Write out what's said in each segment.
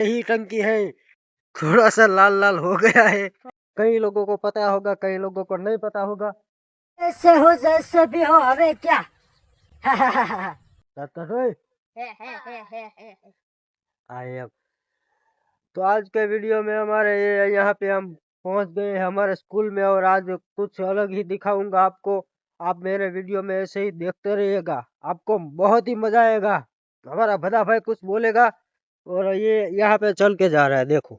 यही टंकी है, थोड़ा सा लाल लाल हो गया है। कई लोगों को पता होगा, कई लोगों को नहीं पता होगा। ऐसे हो जैसे भी हो, हमें क्या। I am. तो आज के वीडियो में हमारे यहाँ पे हम पहुंच गए हमारे स्कूल में, और आज कुछ अलग ही दिखाऊंगा आपको। आप मेरे वीडियो में ऐसे ही देखते रहिएगा, आपको बहुत ही मजा आएगा। हमारा भदा भाई कुछ बोलेगा, और ये यहाँ पे चल के जा रहा है, देखो।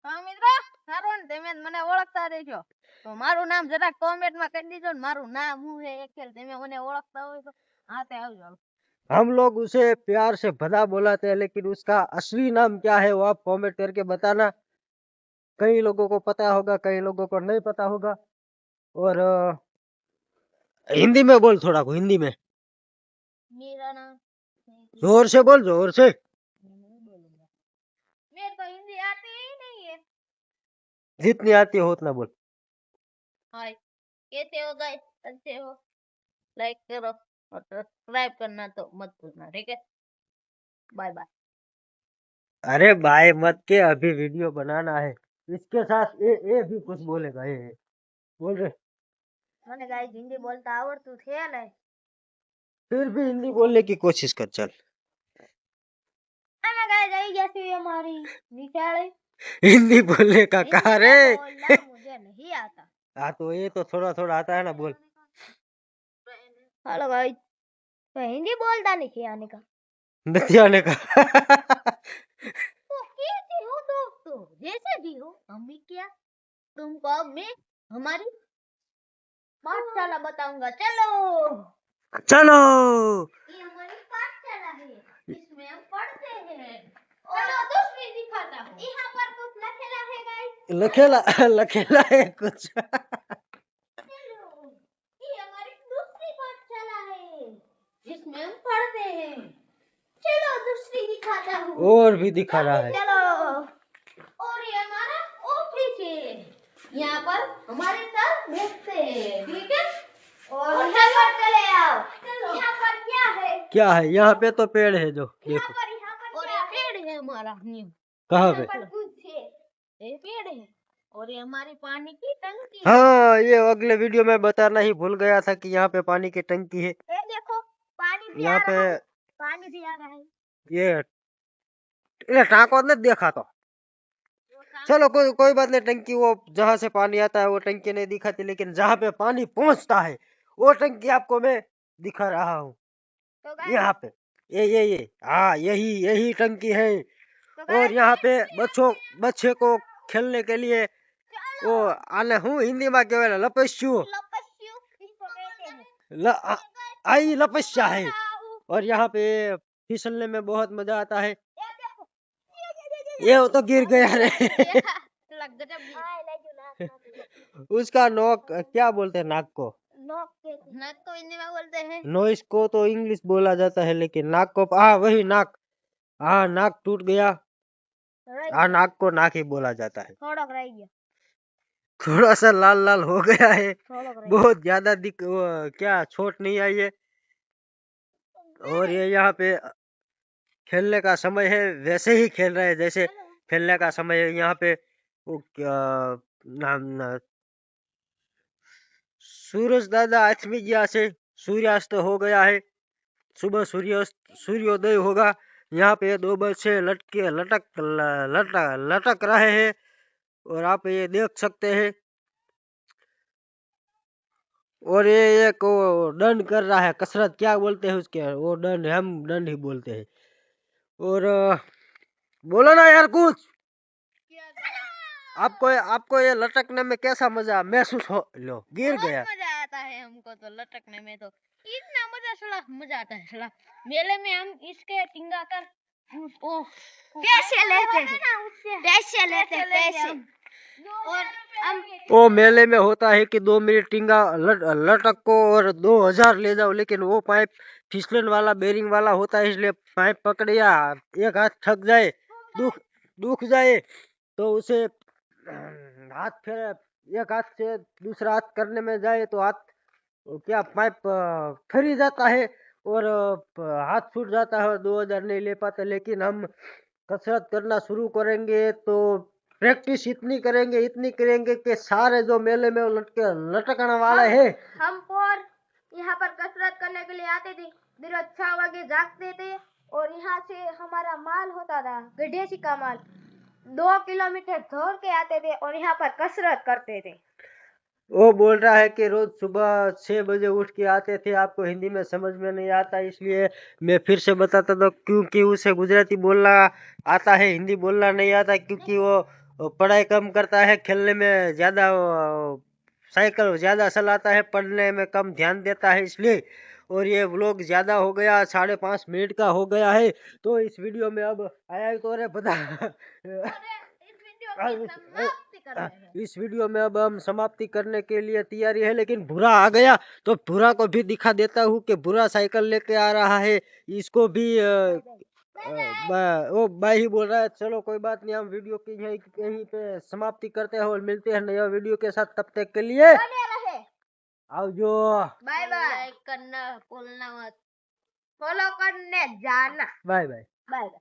हाँ મિત્રો, સારું ને તમે મને ઓળખતા રહેજો તો મારું નામ જરાક કોમેન્ટમાં કહી દીજો ને મારું નામ હું છે એકેલ તમે મને ઓળખતા હોય તો હાથે આવજો। हम लोग उसे प्यार से भदा बुलाते हैं, लेकिन उसका असली नाम क्या है वो आप कमेंट करके बताना। कई लोगों को पता होगा, कई लोगों को नहीं पता होगा। और हिंदी में बोल, थोड़ा को हिंदी में मेरा नाम जोर से बोल, जोर से। बोलूंगा, मेरे को हिंदी आती ही नहीं है। जितनी आती हो उतना बोल। हाय, कैसे हो गाइस, अच्छे हो? लाइक करो और सब्सक्राइब करना तो मत भूलना, ठीक है? Bye bye. अरे भाई मत के, अभी वीडियो बनाना है। इसके साथ ये भी कुछ बोलेगा, ये बोल रहे। મને ગાइस हिंदी बोलता આવડતું છે ને, फिर भी हिंदी बोलने की कोशिश कर, चल। અને ગાइस आई जैसी हमारी निशाली हिंदी बोलने का कहा रे। बोलना मुझे नहीं आता। हाँ तो ये तो थोड़ा थोड़ा आता है ना, बोल। हेलो गाइस, मैं हिंदी बोलता नहीं आने का। नहीं आने का। तो कैसे हो दोस्तों, जैसे भी हो, हम भी क्या तुमको अब मैं हमारी पाठशाला बताऊंगा, चलो। चलो। ये हमारी पाठशाला है, इसमें हम पढ़ते हैं। चलो दूसरी दिखाता हूँ, यहाँ पर कुछ लखेला है गाइस। लखेला लखेला है कुछ। चलो, ये हमारी दूसरी पाठशाला है, जिसमें हम पढ़ते हैं। चलो दूसरी दिखाता हूँ, और भी दिखा रहा है। चलो। और ये हमारा ऑफिस है, यहाँ पर हमारे साथ बैठते हैं, ठीक है? और यहाँ पर चले आओ, यहाँ पर क्या है? क्या है यहाँ पे? तो पेड़ है जो, यहाँ देखो। पर और ये पेड़ है हमारा नीम। कहाँ यहाँ पे? पर कुछ है, ये पेड़ है और ये हमारी पानी की टंकी है। हाँ, ये अगले वीडियो में बताना ही भूल गया था कि यहाँ पे पानी की टंकी है। ये देखो पानी भी आ यहाँ रहा पे है, पानी भी आ रहा है। ये टाँको नहीं देखा तो। चलो कोई बात नहीं, टंकी वो जहाँ से पानी आता है वो टंकी नहीं दिखाती, लेकिन जहाँ पे पानी पहुँचता है वो टंकी आपको मैं दिखा रहा हूँ। तो गाइस, यहाँ पे ये हाँ, यही टंकी है। तो और गाइस, यहाँ पे बच्चे को खेलने के लिए वो आने हूँ हिंदी में केवल लपस्यू लपस्यू इसको कहते हैं। आई लपस्या है। और यहाँ पे फिसलने में बहुत मजा आता है। ये देखो, ये वो तो गिर गया रे। लग गजब भी। उसका नोक क्या बोलते हैं, नाक को? नाक को हिंदी में बोलते हैं। नोइस को तो इंग्लिश बोला जाता है, लेकिन नाक को हाँ वही नाक। हाँ नाक टूट गया। हाँ नाक को नाक ही बोला जाता है। थोड़ा रह गया, थोड़ा सा लाल लाल हो गया है, थोड़ा रह गया। बहुत ज्यादा क्या छोट नहीं आई है। और ये यहाँ पे खेलने का समय है, वैसे ही खेल रहे हैं जैसे खेलने का समय है। यहाँ पे वो क्या नाम सूरज दादा अथमिया से सूर्यास्त हो गया है, सुबह सूर्योदय होगा। यहाँ पे दो बच्चे लटक रहे हैं, और आप ये देख सकते हैं। और ये एक वो दंड कर रहा है, कसरत क्या बोलते हैं उसके, वो दंड, हम दंड ही बोलते हैं। और बोलो ना यार कुछ। आपको ये लटकने में कैसा मजा महसूस हो लो? गिर बहुत गया। मजा आता है हमको तो लटकने में, तो इतना मजा आता है साला। मेले में हम इसके टिंगा कर ओ पैसे लेते हैं, पैसे। और हम वो मेले में होता है कि 2 मिनट टिंगा लटक को और 2000 ले जाओ, लेकिन वो पाइप फिसलन वाला बेरिंग वाला होता है, इसलिए पाइप पकड़िया एक हाथ थक जाए, दुख जाए तो उसे हाथ फिर एक हाथ से दूसरा हाथ करने में जाए तो हाथ क्या पाइप फरी जाता है, और हाथ छूट जाता है, और 2000 नहीं ले पाते। लेकिन हम कसरत करना शुरू करेंगे तो प्रैक्टिस इतनी करेंगे कि सारे जो मेले में लटकने वाले हैं। हम और यहाँ पर कसरत करने के लिए आते थे, रोज 6 बजे जागते थे और यहाँ से हमारा माल होता था गड्ढेसी का माल, 2 किलोमीटर दौड़ के आते थे और यहाँ पर कसरत करते थे। वो बोल रहा है कि रोज सुबह 6 बजे उठ के आते थे। आपको हिंदी में समझ में नहीं आता, इसलिए मैं फिर से बताता था, क्योंकि उसे गुजराती बोलना आता है, हिंदी बोलना नहीं आता, क्योंकि वो पढ़ाई कम करता है, खेलने में ज्यादा, साइकिल ज्यादा चलाता है, पढ़ने में कम ध्यान देता है, इसलिए। और ये व्लॉग ज्यादा हो गया, 5.5 मिनट का हो गया है, तो इस वीडियो में अब आया तो रे बता इस वीडियो में अब हम समाप्ति करने के लिए तैयारी है, लेकिन भूरा आ गया तो भूरा को भी दिखा देता हूँ कि भूरा साइकिल लेके आ रहा है। इसको भी वो बाय ही बोल रहा है। चलो कोई बात नहीं, हम वीडियो की यहीं पे समाप्ति करते हैं और मिलते हैं नया वीडियो के साथ। तब तक के लिए आओ जो, बाय बाय। लाइक करना भूलना मत, फॉलो करने जाना। Bye bye. Bye bye.